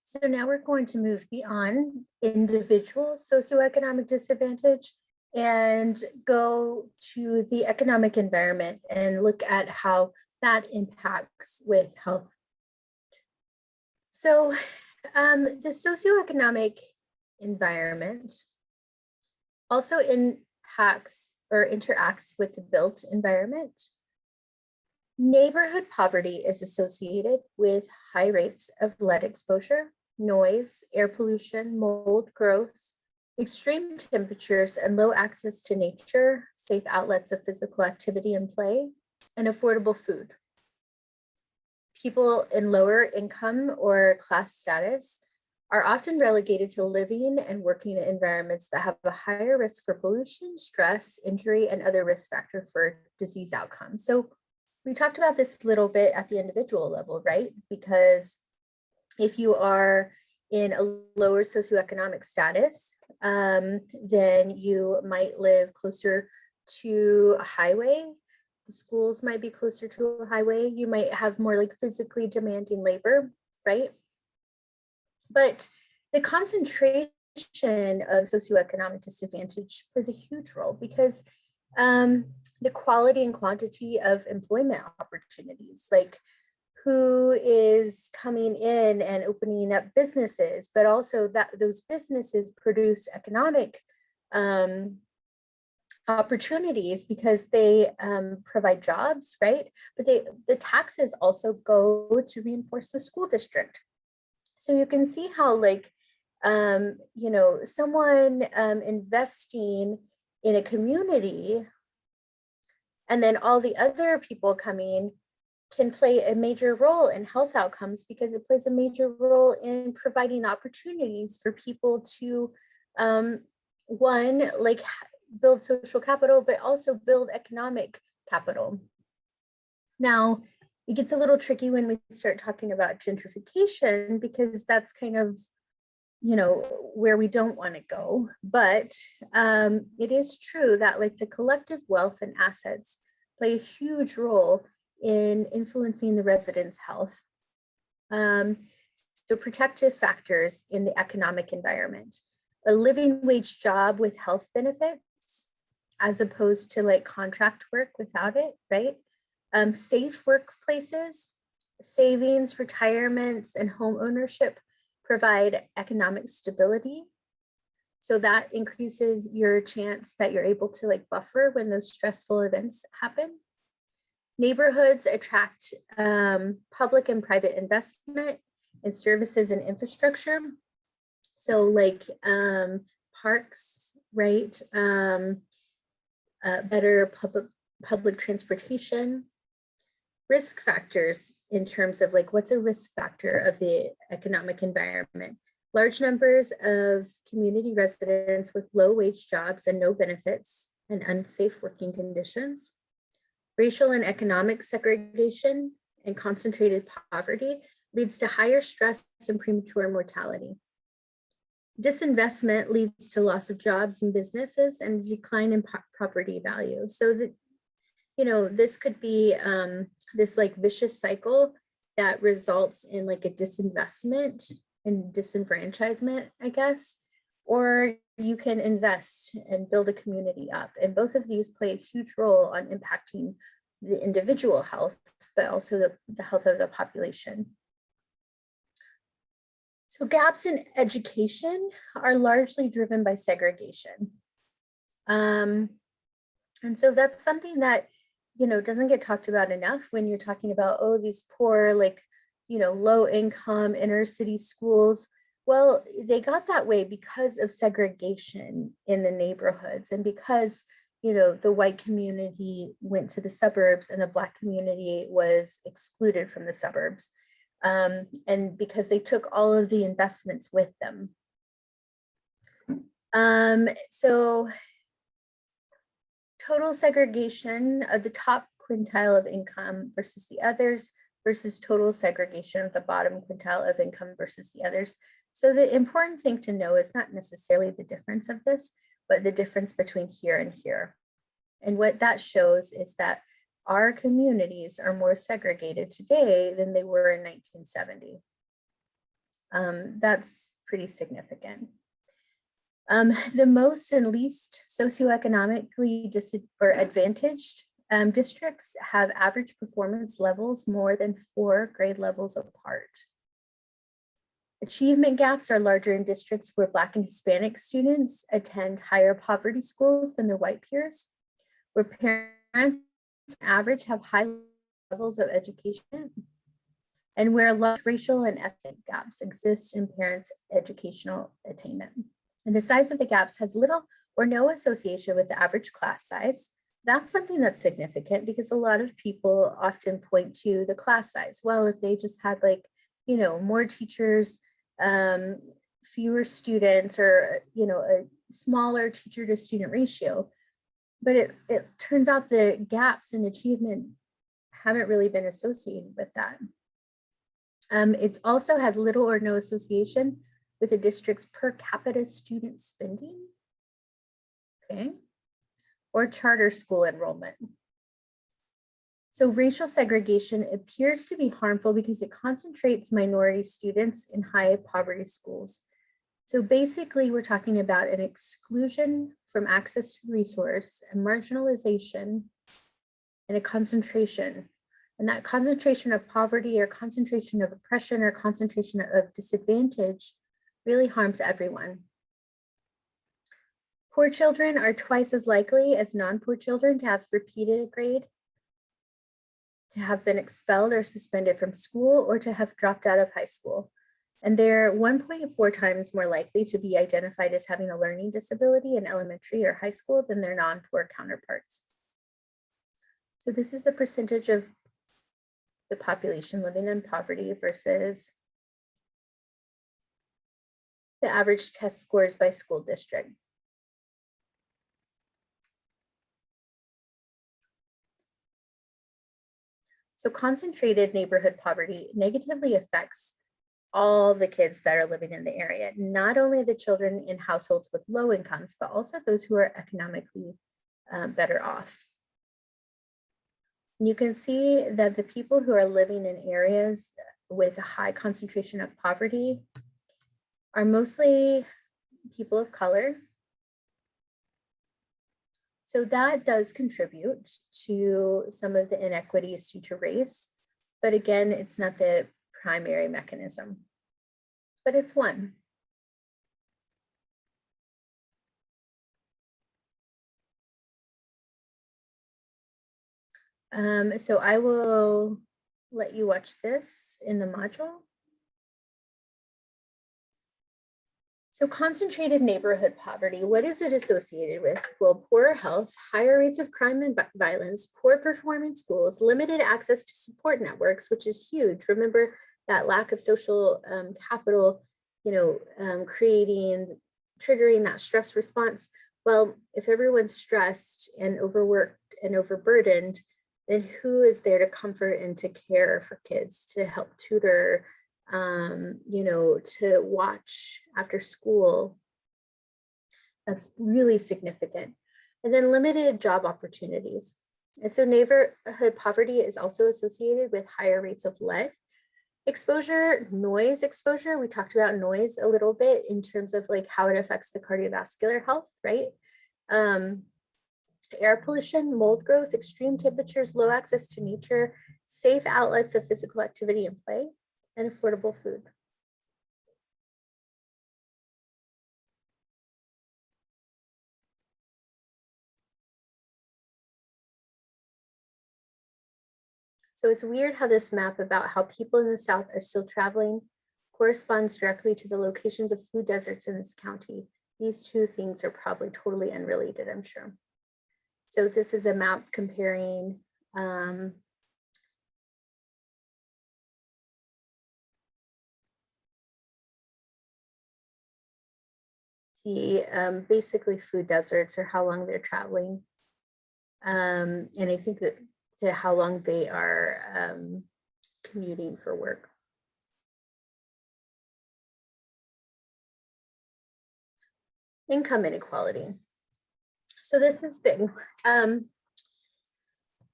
So now we're going to move beyond individual socioeconomic disadvantage and go to the economic environment and look at how that impacts with health. So the socioeconomic environment also impacts or interacts with the built environment. Neighborhood poverty is associated with high rates of lead exposure, noise, air pollution, mold growth, extreme temperatures, and low access to nature, safe outlets of physical activity and play, and affordable food. People in lower income or class status are often relegated to living and working in environments that have a higher risk for pollution, stress, injury, and other risk factors for disease outcomes. So we talked about this a little bit at the individual level, right? Because if you are in a lower socioeconomic status, then you might live closer to a highway. The schools might be closer to a highway. You might have more like physically demanding labor, right? But the concentration of socioeconomic disadvantage plays a huge role because the quality and quantity of employment opportunities, like who is coming in and opening up businesses, but also that those businesses produce economic opportunities because they provide jobs, right? But the taxes also go to reinforce the school district. So you can see how like, someone investing in a community and then all the other people coming can play a major role in health outcomes because it plays a major role in providing opportunities for people to, one, like build social capital, but also build economic capital. Now, it gets a little tricky when we start talking about gentrification because that's kind of, where we don't want to go. But it is true that like the collective wealth and assets play a huge role in influencing the residents' health. So protective factors in the economic environment, a living wage job with health benefits, as opposed to like contract work without it, right? Safe workplaces, savings, retirements, and home ownership provide economic stability. So that increases your chance that you're able to like buffer when those stressful events happen. Neighborhoods attract public and private investment in services and infrastructure. So like parks, right? Better public transportation. Risk factors in terms of like, what's a risk factor of the economic environment? Large numbers of community residents with low wage jobs and no benefits and unsafe working conditions. Racial and economic segregation and concentrated poverty leads to higher stress and premature mortality. Disinvestment leads to loss of jobs and businesses and decline in property value. So that, this could be this like vicious cycle that results in like a disinvestment and disenfranchisement, I guess, or you can invest and build a community up. And both of these play a huge role on impacting the individual health, but also the health of the population. So gaps in education are largely driven by segregation. And so that's something that, doesn't get talked about enough when you're talking about, oh, these poor, like, low income inner city schools. Well, they got that way because of segregation in the neighborhoods and because, the white community went to the suburbs and the Black community was excluded from the suburbs. And because they took all of the investments with them. So total segregation of the top quintile of income versus the others versus total segregation of the bottom quintile of income versus the others. So the important thing to know is not necessarily the difference of this, but the difference between here and here. And what that shows is that our communities are more segregated today than they were in 1970. That's pretty significant. The most and least socioeconomically advantaged districts have average performance levels more than 4 grade levels apart. Achievement gaps are larger in districts where Black and Hispanic students attend higher poverty schools than their white peers, where parents on average have high levels of education, and where large racial and ethnic gaps exist in parents' educational attainment. And the size of the gaps has little or no association with the average class size. That's something that's significant because a lot of people often point to the class size. Well, if they just had more teachers, fewer students, or, a smaller teacher to student ratio. But it turns out the gaps in achievement haven't really been associated with that. It also has little or no association with a district's per capita student spending, okay, or charter school enrollment. So racial segregation appears to be harmful because it concentrates minority students in high poverty schools. So basically, we're talking about an exclusion from access to resource, and marginalization, and a concentration. And that concentration of poverty or concentration of oppression or concentration of disadvantage really harms everyone. Poor children are twice as likely as non-poor children to have repeated a grade, to have been expelled or suspended from school, or to have dropped out of high school. And they're 1.4 times more likely to be identified as having a learning disability in elementary or high school than their non-poor counterparts. So this is the percentage of the population living in poverty versus the average test scores by school district. So concentrated neighborhood poverty negatively affects all the kids that are living in the area, not only the children in households with low incomes, but also those who are economically better off. You can see that the people who are living in areas with a high concentration of poverty are mostly people of color. So that does contribute to some of the inequities due to race. But again, it's not the primary mechanism, but it's one. So I will let you watch this in the module. So concentrated neighborhood poverty, what is it associated with? Well, poorer health, higher rates of crime and violence, poor performing schools, limited access to support networks, which is huge. Remember that lack of social capital, triggering that stress response. Well, if everyone's stressed and overworked and overburdened, then who is there to comfort and to care for kids, to help tutor, to watch after school? That's really significant. And then limited job opportunities. And so neighborhood poverty is also associated with higher rates of lead exposure, noise exposure. We talked about noise a little bit in terms of how it affects the cardiovascular health, right? Air pollution, mold growth, extreme temperatures, low access to nature, safe outlets of physical activity and play, and affordable food. So it's weird how this map about how people in the South are still traveling corresponds directly to the locations of food deserts in this county. These two things are probably totally unrelated, I'm sure. So this is a map comparing basically food deserts, or how long they're traveling. And I think that to how long they are commuting for work. Income inequality. So this is big.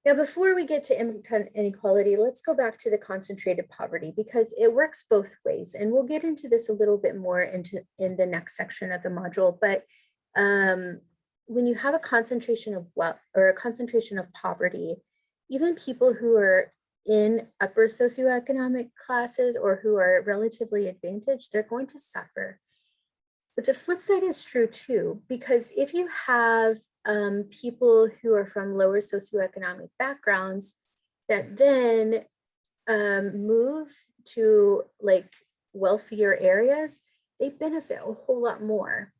Now, before we get to income inequality, let's go back to the concentrated poverty because it works both ways. And we'll get into this a little bit more in the next section of the module. But when you have a concentration of wealth or a concentration of poverty, even people who are in upper socioeconomic classes or who are relatively advantaged, they're going to suffer. But the flip side is true too, because if you have people who are from lower socioeconomic backgrounds that then move to like wealthier areas, they benefit a whole lot more.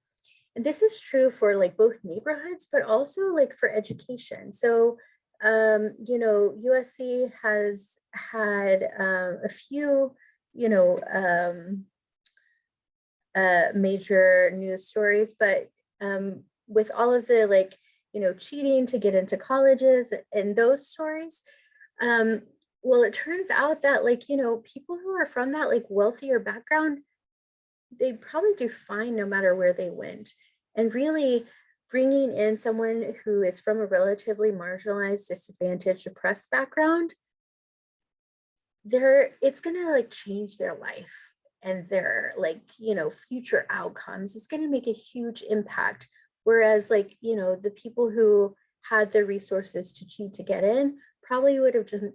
And this is true for like both neighborhoods, but also like for education. So, you know, USC has had a few, you know, major news stories, but with all of the like, you know, cheating to get into colleges and those stories, well, it turns out that like, you know, people who are from that like wealthier background, they probably do fine no matter where they went. And really bringing in someone who is from a relatively marginalized, disadvantaged, oppressed background, it's gonna like change their life and their like, you know, future outcomes. It's gonna make a huge impact. Whereas like, you know, the people who had the resources to cheat to get in probably would have just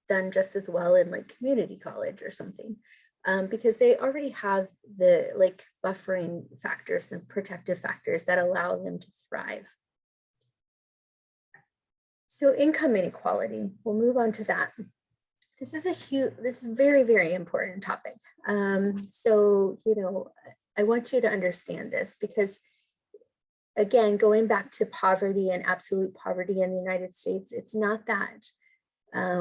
done just as well in like community college or something. Because they already have the like buffering factors, the protective factors that allow them to thrive. So income inequality, we'll move on to that. This is very, very important topic. So, you know, I want you to understand this because again, going back to poverty and absolute poverty in the United States, it's not that.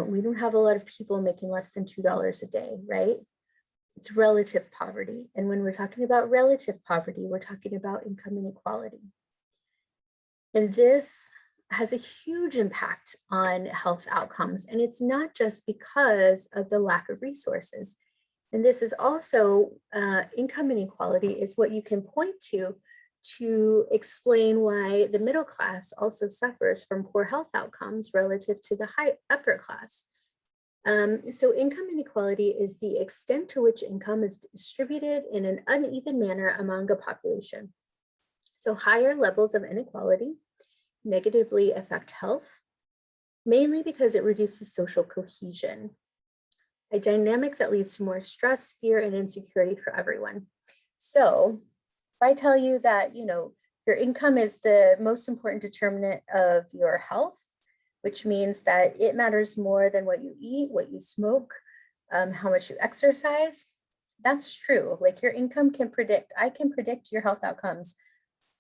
We don't have a lot of people making less than $2 a day, right? It's relative poverty. And when we're talking about relative poverty, we're talking about income inequality. And this has a huge impact on health outcomes. And it's not just because of the lack of resources. And this is also, income inequality is what you can point to explain why the middle class also suffers from poor health outcomes relative to the upper class. So income inequality is the extent to which income is distributed in an uneven manner among a population. So higher levels of inequality negatively affect health, mainly because it reduces social cohesion, a dynamic that leads to more stress, fear, and insecurity for everyone. So if I tell you that, you know, your income is the most important determinant of your health, which means that it matters more than what you eat, what you smoke, how much you exercise. That's true. Like your income I can predict your health outcomes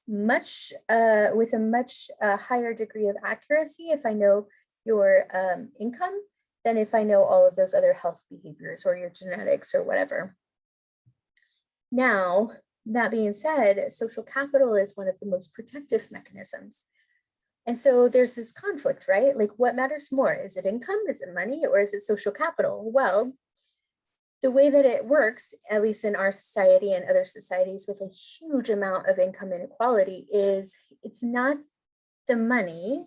much with a much higher degree of accuracy if I know your income than if I know all of those other health behaviors or your genetics or whatever. Now, that being said, social capital is one of the most protective mechanisms. And so there's this conflict, right? Like what matters more? Is it income? Is it money? Or is it social capital? Well, the way that it works, at least in our society and other societies with a huge amount of income inequality, is it's not the money,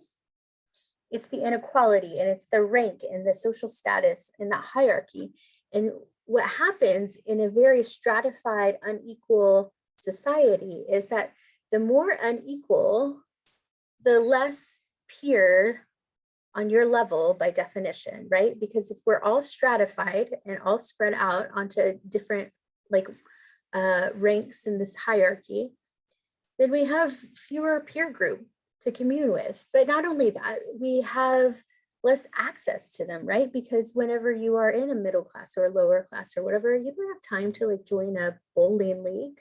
it's the inequality and it's the rank and the social status and that hierarchy. And what happens in a very stratified, unequal society is that the more unequal, the less peer on your level by definition, right? Because if we're all stratified and all spread out onto different like ranks in this hierarchy, then we have fewer peer group to commune with. But not only that, we have less access to them, right? Because whenever you are in a middle class or a lower class or whatever, you don't have time to like join a bowling league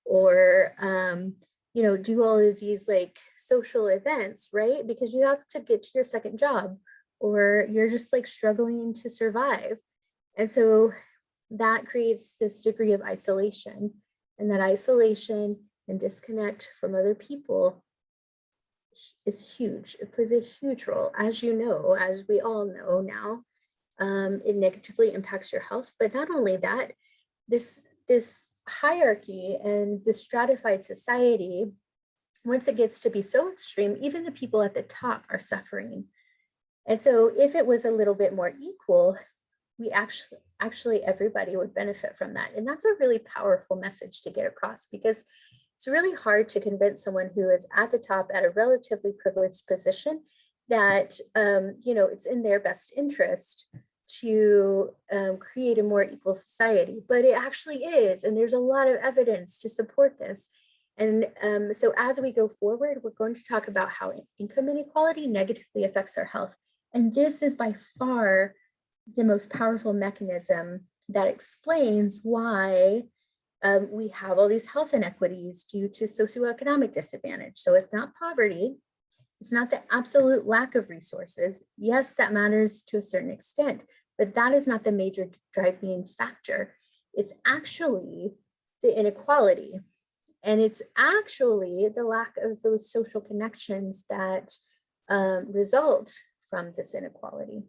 or you know, do all of these like social events, right? Because you have to get to your second job or you're just like struggling to survive. And so that creates this degree of isolation, and that isolation and disconnect from other people is huge. It plays a huge role, as you know, as we all know now. It negatively impacts your health, but not only that, this hierarchy and the stratified society, once it gets to be so extreme, even the people at the top are suffering. And so if it was a little bit more equal, we actually everybody would benefit from that. And that's a really powerful message to get across, because it's really hard to convince someone who is at the top at a relatively privileged position that it's in their best interest to create a more equal society. But it actually is, and there's a lot of evidence to support this. And so as we go forward, we're going to talk about how income inequality negatively affects our health. And this is by far the most powerful mechanism that explains why we have all these health inequities due to socioeconomic disadvantage. So it's not poverty. It's not the absolute lack of resources. Yes, that matters to a certain extent, but that is not the major driving factor. It's actually the inequality. And it's actually the lack of those social connections that result from this inequality.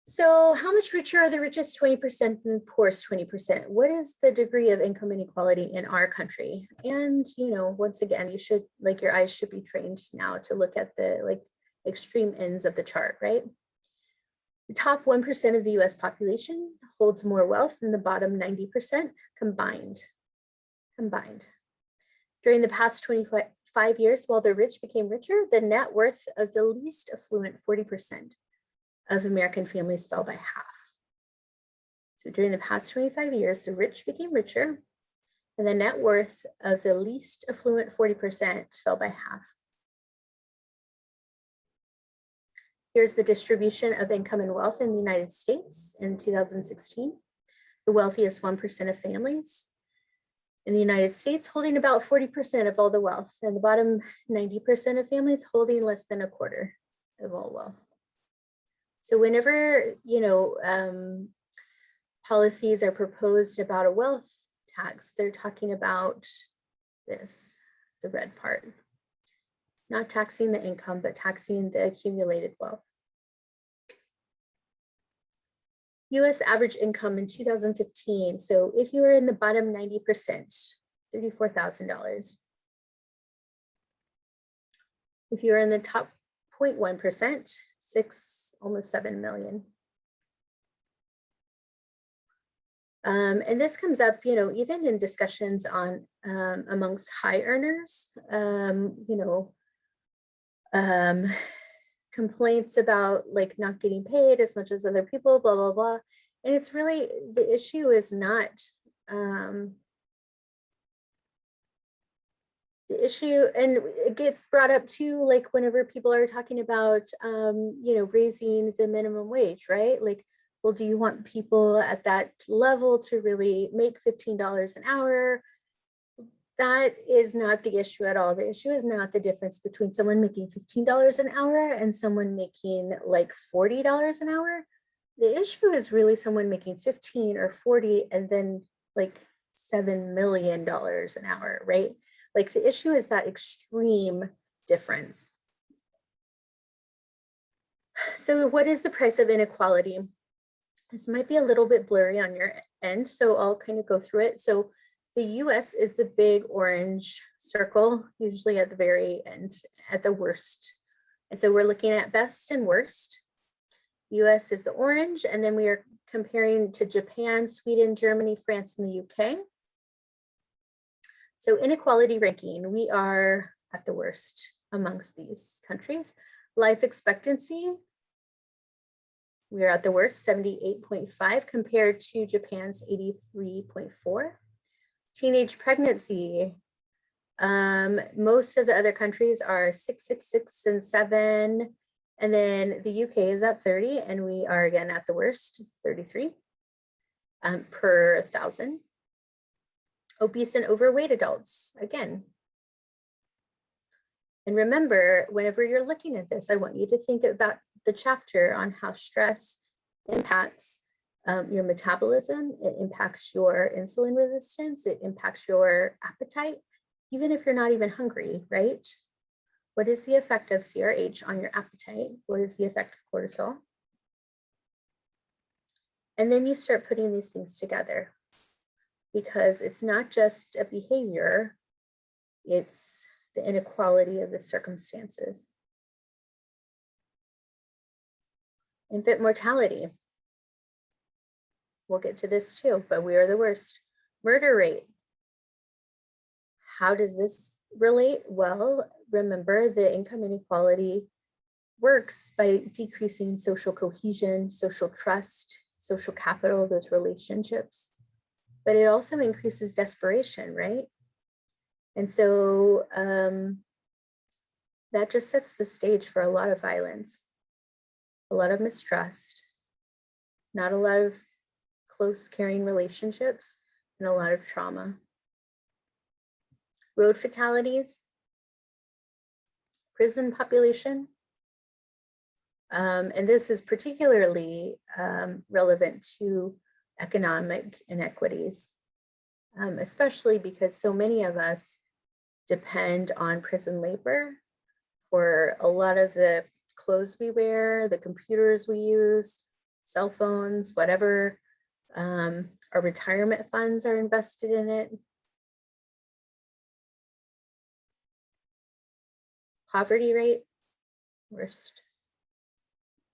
So how much richer are the richest 20% than the poorest 20%? What is the degree of income inequality in our country? And, once again, you should, your eyes should be trained now to look at the extreme ends of the chart, right? The top 1% of the US population holds more wealth than the bottom 90% combined. During the past 25 years, while the rich became richer, the net worth of the least affluent 40% of American families fell by half. So during the past 25 years, the rich became richer, and the net worth of the least affluent 40% fell by half. Here's the distribution of income and wealth in the United States in 2016. The wealthiest 1% of families in the United States holding about 40% of all the wealth, and the bottom 90% of families holding less than a quarter of all wealth. So whenever, policies are proposed about a wealth tax, they're talking about this, the red part. Not taxing the income, but taxing the accumulated wealth. US average income in 2015. So if you were in the bottom 90%, $34,000. If you were in the top 0.1%, almost 7 million. And this comes up, even in discussions on amongst high earners, complaints about not getting paid as much as other people, blah, blah, blah. And it's really, the issue is not, the issue, and it gets brought up too, whenever people are talking about, raising the minimum wage, right? Well, do you want people at that level to really make $15 an hour? That is not the issue at all. The issue is not the difference between someone making $15 an hour and someone making $40 an hour. The issue is really someone making 15 or 40 and then $7 million an hour, right? The issue is that extreme difference. So what is the price of inequality? This might be a little bit blurry on your end, so I'll kind of go through it. So the US is the big orange circle, usually at the very end, at the worst. And so we're looking at best and worst. US is the orange, and then we are comparing to Japan, Sweden, Germany, France, and the UK. So inequality ranking, we are at the worst amongst these countries. Life expectancy, we are at the worst, 78.5 compared to Japan's 83.4. Teenage pregnancy, most of the other countries are 6, 6, 6, and 7. And then the UK is at 30, and we are again at the worst, 33 per 1,000. Obese and overweight adults, again. And remember, whenever you're looking at this, I want you to think about the chapter on how stress impacts your metabolism. It impacts your insulin resistance. It impacts your appetite, even if you're not even hungry, right? What is the effect of CRH on your appetite? What is the effect of cortisol? And then you start putting these things together, because it's not just a behavior, it's the inequality of the circumstances. Infant mortality. We'll get to this too, but we are the worst. Murder rate. How does this relate? Well, remember the income inequality works by decreasing social cohesion, social trust, social capital, those relationships, but it also increases desperation, right? And so that just sets the stage for a lot of violence, a lot of mistrust, not a lot of close, caring relationships, and a lot of trauma. Road fatalities, prison population, and this is particularly relevant to economic inequities, especially because so many of us depend on prison labor for a lot of the clothes we wear, the computers we use, cell phones, whatever. Our retirement funds are invested in it. Poverty rate, worst.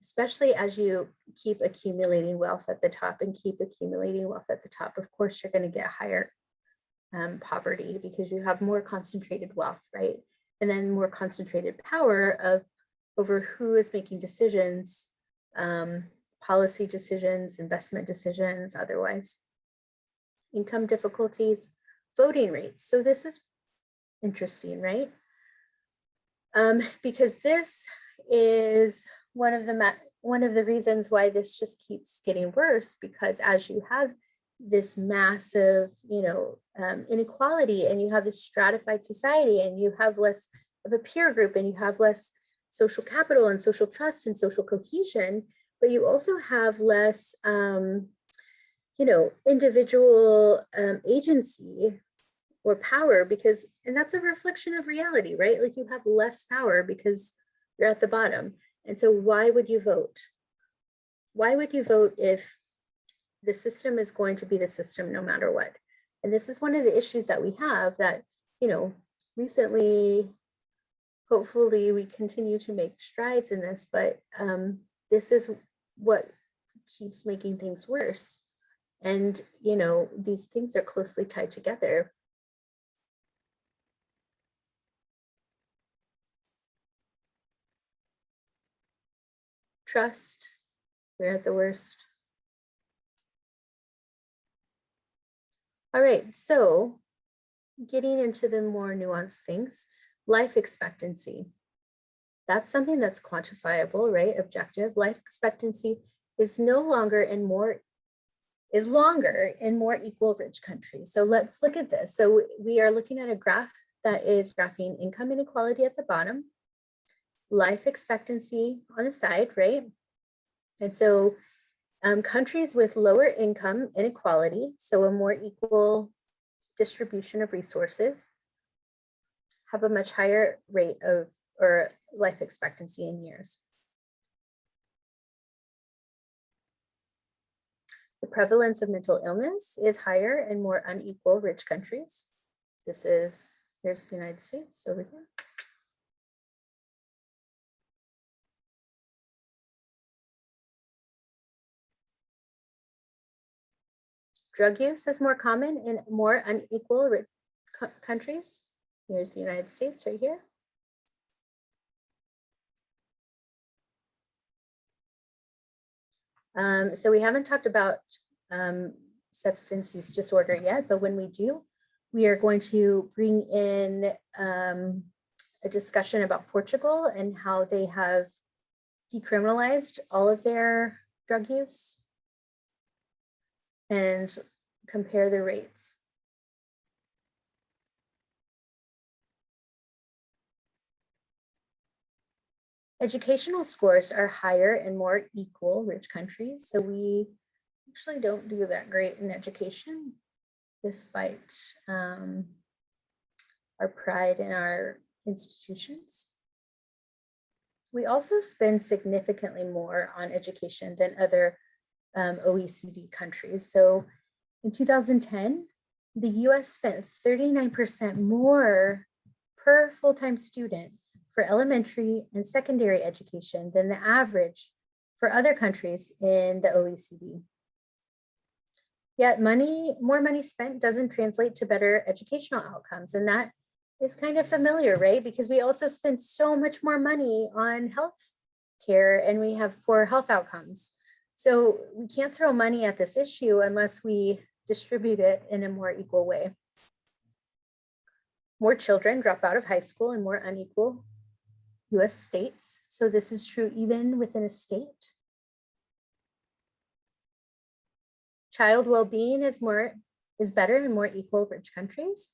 Especially as you keep accumulating wealth at the top and keep accumulating wealth at the top, of course, you're going to get higher poverty because you have more concentrated wealth, right? And then more concentrated power over who is making decisions, policy decisions, investment decisions, otherwise. Income difficulties, voting rates. So this is interesting, right? Because this is one of the reasons why this just keeps getting worse, because as you have this massive, inequality, and you have this stratified society, and you have less of a peer group, and you have less social capital and social trust and social cohesion, but you also have less, individual agency or power, and that's a reflection of reality, right? Like you have less power because you're at the bottom. And so why would you vote? Why would you vote if the system is going to be the system no matter what? And this is one of the issues that we have that, recently, hopefully we continue to make strides in this, but this is what keeps making things worse. And, these things are closely tied together. Trust, we're at the worst. All right, so getting into the more nuanced things, life expectancy. That's something that's quantifiable, right? Objective. Life expectancy is longer in more equal rich countries. So let's look at this. So we are looking at a graph that is graphing income inequality at the bottom, life expectancy on the side, right? And so countries with lower income inequality, so a more equal distribution of resources, have a much higher rate of, or life expectancy in years. The prevalence of mental illness is higher in more unequal rich countries. Here's the United States over here. Drug use is more common in more unequal rich countries. Here's the United States right here. So we haven't talked about substance use disorder yet, but when we do, we are going to bring in a discussion about Portugal and how they have decriminalized all of their drug use and compare the rates. Educational scores are higher in more equal rich countries. So we actually don't do that great in education, despite our pride in our institutions. We also spend significantly more on education than other OECD countries. So in 2010, the US spent 39% more per full-time student for elementary and secondary education than the average for other countries in the OECD. Yet more money spent doesn't translate to better educational outcomes. And that is kind of familiar, right? Because we also spend so much more money on health care and we have poor health outcomes. So we can't throw money at this issue unless we distribute it in a more equal way. More children drop out of high school in more unequal US states. So this is true even within a state. Child well-being is better in more equal rich countries.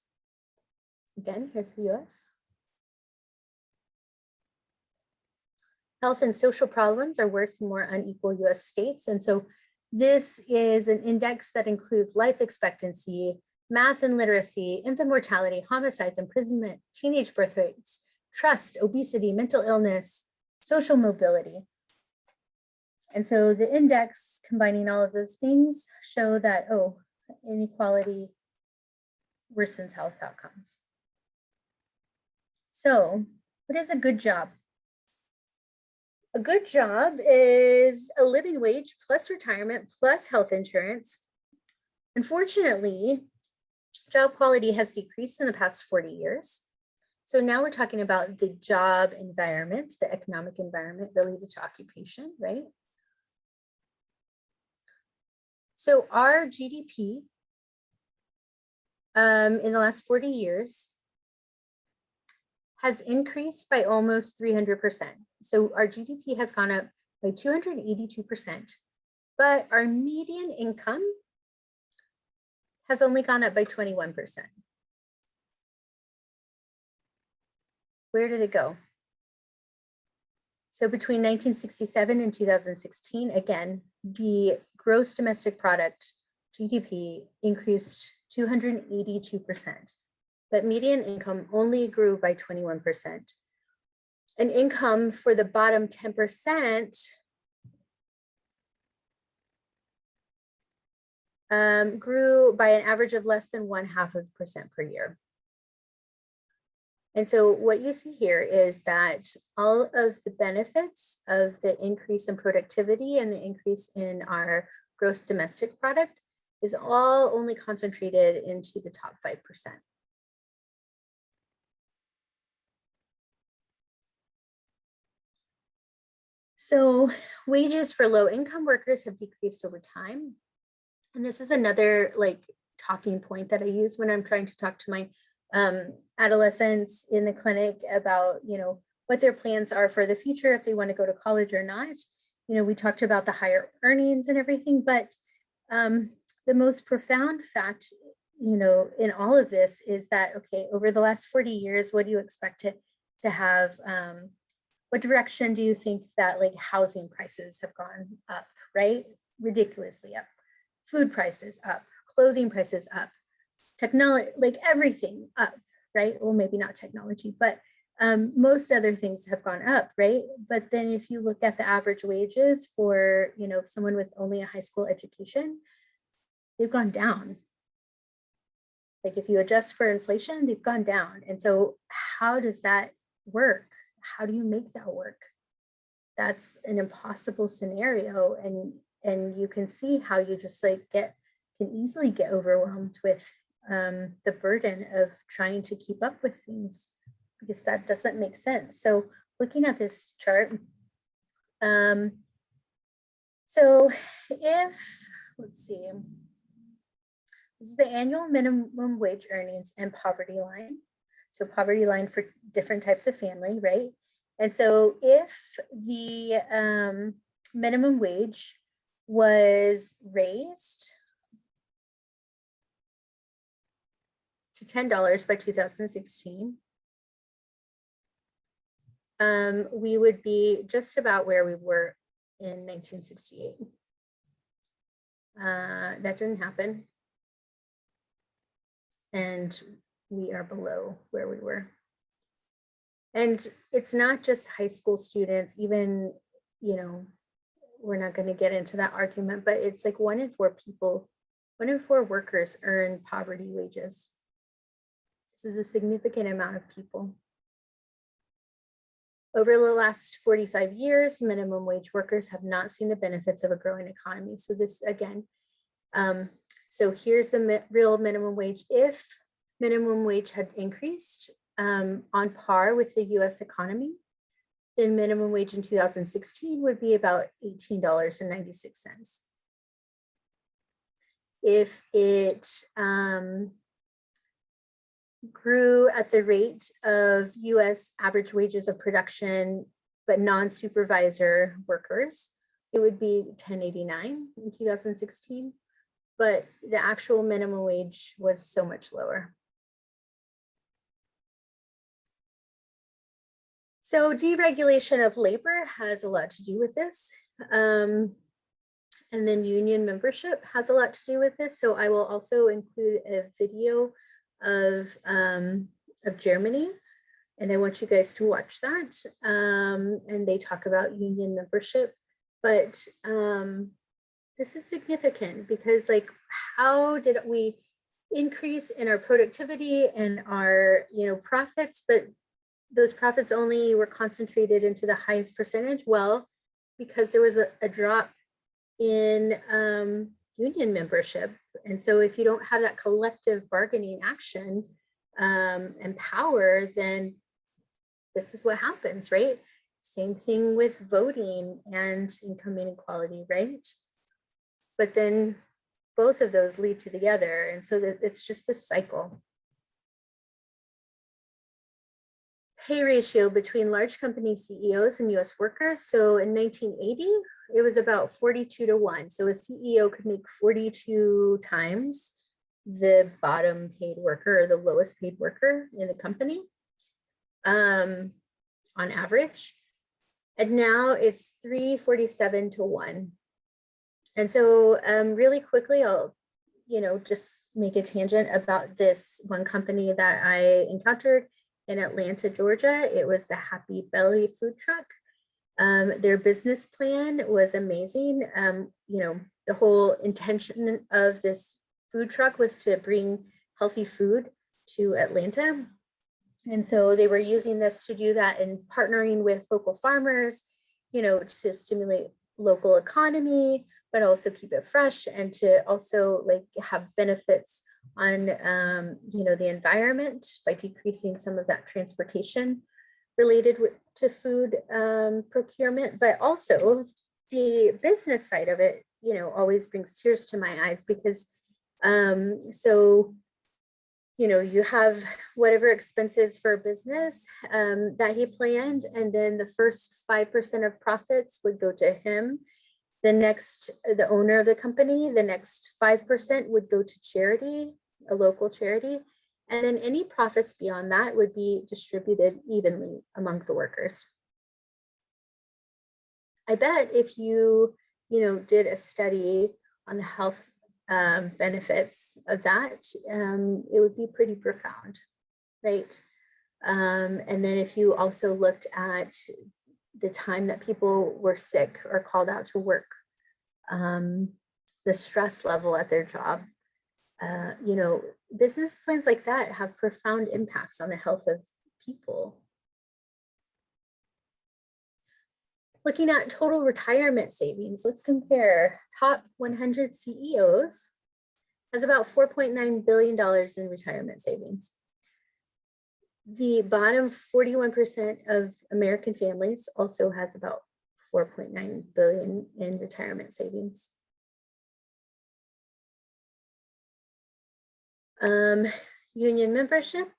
Again, here's the US. Health and social problems are worse in more unequal US states. And so this is an index that includes life expectancy, math and literacy, infant mortality, homicides, imprisonment, teenage birth rates, trust, obesity, mental illness, social mobility. And so the index combining all of those things show that, oh, inequality worsens health outcomes. So what is a good job? A good job is a living wage plus retirement plus health insurance. Unfortunately, job quality has decreased in the past 40 years. So now we're talking about the job environment, the economic environment related to occupation, right? So our GDP in the last 40 years has increased by almost 300%. So our GDP has gone up by 282%, but our median income has only gone up by 21%. Where did it go? So between 1967 and 2016, again, the gross domestic product, GDP, increased 282%, but median income only grew by 21%. And income for the bottom 10% grew by an average of less than 0.5% per year. And so what you see here is that all of the benefits of the increase in productivity and the increase in our gross domestic product is all only concentrated into the top 5%. So wages for low income workers have decreased over time. And this is another talking point that I use when I'm trying to talk to my adolescents in the clinic about, what their plans are for the future, if they want to go to college or not. We talked about the higher earnings and everything, but the most profound fact, in all of this is that, okay, over the last 40 years, what do you expect to have? What direction do you think that housing prices have gone up, right? Ridiculously up. Food prices up, clothing prices up, technology, everything up, right? Well, maybe not technology, but most other things have gone up, right? But then if you look at the average wages for, someone with only a high school education, they've gone down. If you adjust for inflation, they've gone down. And so how does that work? How do you make that work? That's an impossible scenario. And you can see how you just can easily get overwhelmed with the burden of trying to keep up with things, because that doesn't make sense. So looking at this chart, so let's see, this is the annual minimum wage earnings and poverty line. So poverty line for different types of family, right? And so if the minimum wage was raised to $10 by 2016, we would be just about where we were in 1968. That didn't happen. And we are below where we were. And it's not just high school students, even, we're not going to get into that argument, but it's 1 in 4 people, 1 in 4 workers earn poverty wages. This is a significant amount of people. Over the last 45 years, minimum wage workers have not seen the benefits of a growing economy. So this again, so here's the real minimum wage. If minimum wage had increased on par with the US economy, then minimum wage in 2016 would be about $18.96. If it grew at the rate of US average wages of production, but non-supervisor workers, it would be $10.89 in 2016, but the actual minimum wage was so much lower. So deregulation of labor has a lot to do with this. And then union membership has a lot to do with this. So I will also include a video of Germany, and I want you guys to watch that. And they talk about union membership, but this is significant because, like, how did we increase in our productivity and our profits, but those profits only were concentrated into the highest percentage? Well, because there was a drop in union membership. And so if you don't have that collective bargaining action and power, then this is what happens, right? Same thing with voting and income inequality, right? But then both of those lead to the other. And so that it's just this cycle. Pay ratio between large company CEOs and US workers. So in 1980, it was about 42-1. So a CEO could make 42 times the bottom paid worker or the lowest paid worker in the company on average. And now it's 347-1. And so really quickly, I'll just make a tangent about this one company that I encountered in Atlanta, Georgia. It was the Happy Belly food truck. Their business plan was amazing. The whole intention of this food truck was to bring healthy food to Atlanta. And so they were using this to do that and partnering with local farmers, to stimulate local economy, but also keep it fresh and to also have benefits on the environment by decreasing some of that transportation related to food procurement. But also the business side of it always brings tears to my eyes, because you have whatever expenses for business that he planned, and then the first 5% of profits would go to him. The owner of the company, the next 5% would go to charity, a local charity. And then any profits beyond that would be distributed evenly among the workers. I bet if you, did a study on the health benefits of that, it would be pretty profound, right? And then if you also looked at the time that people were sick or called out to work, the stress level at their job, business plans like that have profound impacts on the health of people. Looking at total retirement savings, let's compare. Top 100 CEOs has about $4.9 billion in retirement savings. The bottom 41% of American families also has about 4.9 billion in retirement savings. Union membership,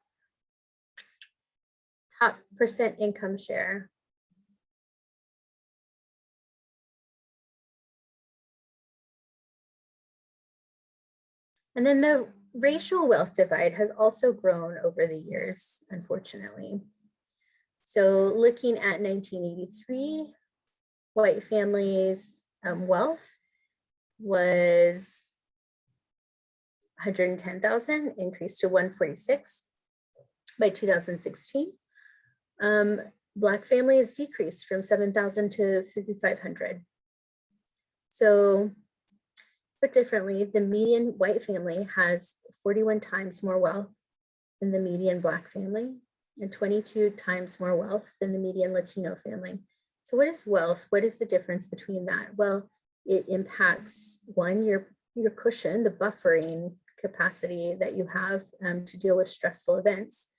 top percent income share. And then the racial wealth divide has also grown over the years, unfortunately. So looking at 1983, white families' wealth was 110,000, increased to 146 by 2016. Black families decreased from 7,000 to 3,500. So put differently, the median white family has 41 times more wealth than the median Black family, and 22 times more wealth than the median Latino family. So what is wealth? What is the difference between that? Well, it impacts one, your cushion, the buffering capacity that you have to deal with stressful events,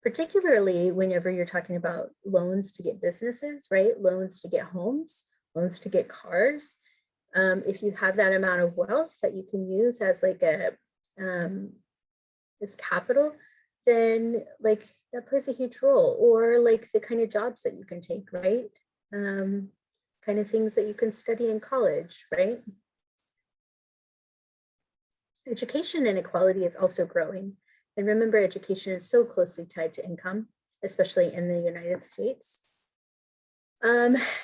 particularly whenever you're talking about loans to get businesses, right? Loans to get homes, loans to get cars. If you have that amount of wealth that you can use as like a as capital, then like that plays a huge role. Or like the kind of jobs that you can take, right? Kind of things that you can study in college, right? Education inequality is also growing. And remember, education is so closely tied to income, especially in the United States.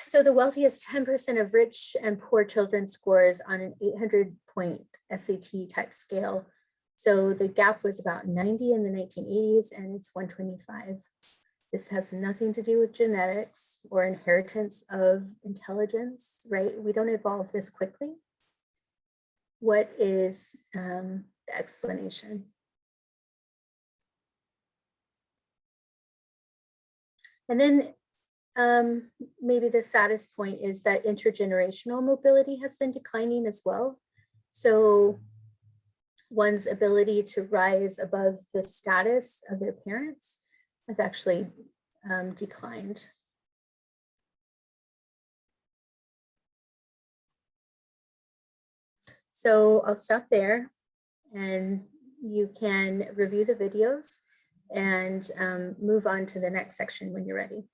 So the wealthiest 10% of rich and poor children scores on an 800-point SAT type scale. So the gap was about 90 in the 1980s, and it's 125. This has nothing to do with genetics or inheritance of intelligence, right? We don't evolve this quickly. What is the explanation? And then maybe the saddest point is that intergenerational mobility has been declining as well. So one's ability to rise above the status of their parents has actually declined. So I'll stop there, and you can review the videos and move on to the next section when you're ready.